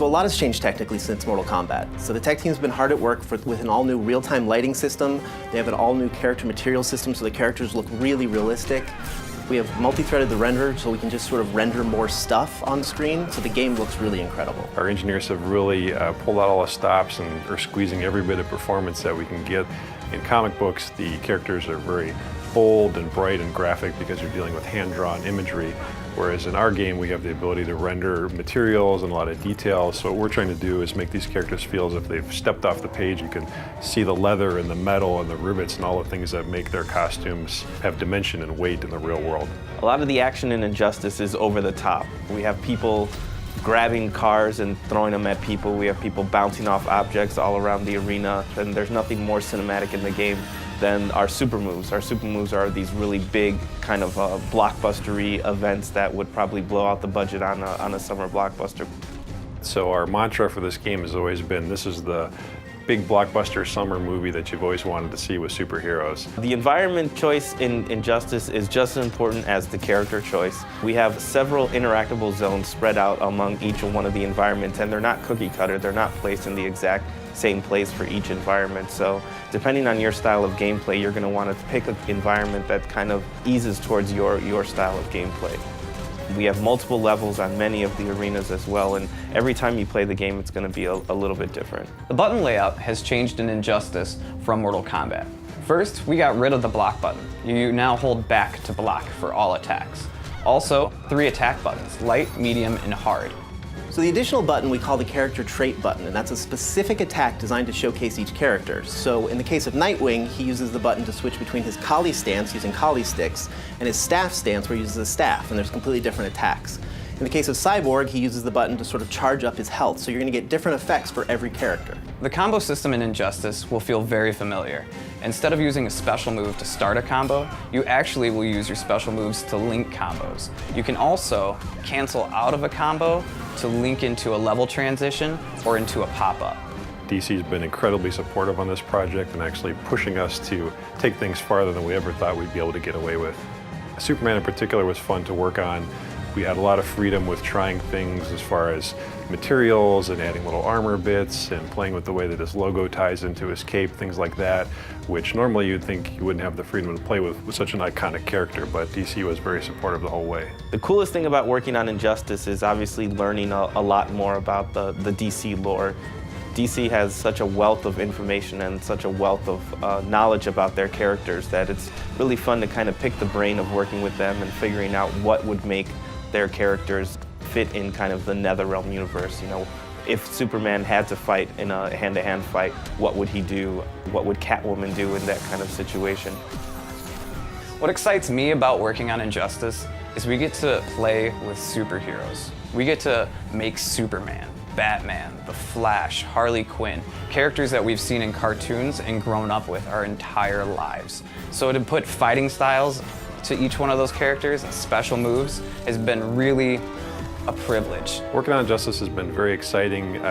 So a lot has changed technically since Mortal Kombat. So the tech team's been hard at work with an all-new real-time lighting system. They have an all-new character material system, so the characters look really realistic. We have multi-threaded the renderer, so we can just sort of render more stuff on screen, so the game looks really incredible. Our engineers have really pulled out all the stops and are squeezing every bit of performance that we can get. In comic books, the characters are very bold and bright and graphic because you're dealing with hand-drawn imagery, whereas in our game we have the ability to render materials and a lot of details. So what we're trying to do is make these characters feel as if they've stepped off the page. You can see the leather and the metal and the rivets and all the things that make their costumes have dimension and weight in the real world. A lot of the action in Injustice is over the top. We have people grabbing cars and throwing them at people. We have people bouncing off objects all around the arena, and there's nothing more cinematic in the game than our super moves. Our super moves are these really big kind of blockbustery events that would probably blow out the budget on a summer blockbuster. So our mantra for this game has always been, this is the big blockbuster summer movie that you've always wanted to see with superheroes. The environment choice in Injustice is just as important as the character choice. We have several interactable zones spread out among each one of the environments, and they're not cookie cutter. They're not placed in the exact same place for each environment. So depending on your style of gameplay, you're going to want to pick an environment that kind of eases towards your style of gameplay. We have multiple levels on many of the arenas as well, and every time you play the game, it's going to be a little bit different. The button layout has changed in Injustice from Mortal Kombat. First, we got rid of the block button. You now hold back to block for all attacks. Also, 3 attack buttons, light, medium, and hard. So the additional button we call the character trait button, and that's a specific attack designed to showcase each character. So in the case of Nightwing, he uses the button to switch between his Kali stance using Kali sticks and his staff stance where he uses a staff, and there's completely different attacks. In the case of Cyborg, he uses the button to sort of charge up his health, so you're going to get different effects for every character. The combo system in Injustice will feel very familiar. Instead of using a special move to start a combo, you actually will use your special moves to link combos. You can also cancel out of a combo to link into a level transition or into a pop-up. DC's been incredibly supportive on this project and actually pushing us to take things farther than we ever thought we'd be able to get away with. Superman in particular was fun to work on. We had a lot of freedom with trying things as far as materials and adding little armor bits and playing with the way that his logo ties into his cape, things like that, which normally you'd think you wouldn't have the freedom to play with such an iconic character, but DC was very supportive the whole way. The coolest thing about working on Injustice is obviously learning a lot more about the DC lore. DC has such a wealth of information and such a wealth of knowledge about their characters that it's really fun to kind of pick the brain of working with them and figuring out what would make their characters fit in kind of the NetherRealm universe. You know, if Superman had to fight in a hand-to-hand fight, what would he do? What would Catwoman do in that kind of situation? What excites me about working on Injustice is we get to play with superheroes. We get to make Superman, Batman, The Flash, Harley Quinn, characters that we've seen in cartoons and grown up with our entire lives. So to put fighting styles to each one of those characters and special moves has been really a privilege. Working on Injustice has been very exciting.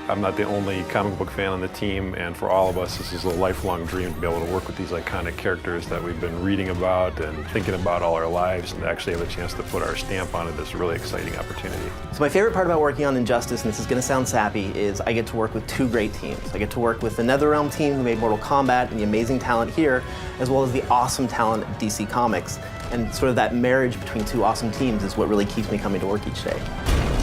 I'm not the only comic book fan on the team, and for all of us, this is a lifelong dream to be able to work with these iconic characters that we've been reading about and thinking about all our lives, and to actually have a chance to put our stamp on it is a really exciting opportunity. So my favorite part about working on Injustice, and this is going to sound sappy, is I get to work with 2 great teams. I get to work with the NetherRealm team who made Mortal Kombat and the amazing talent here, as well as the awesome talent at DC Comics. And sort of that marriage between 2 awesome teams is what really keeps me coming to work each day.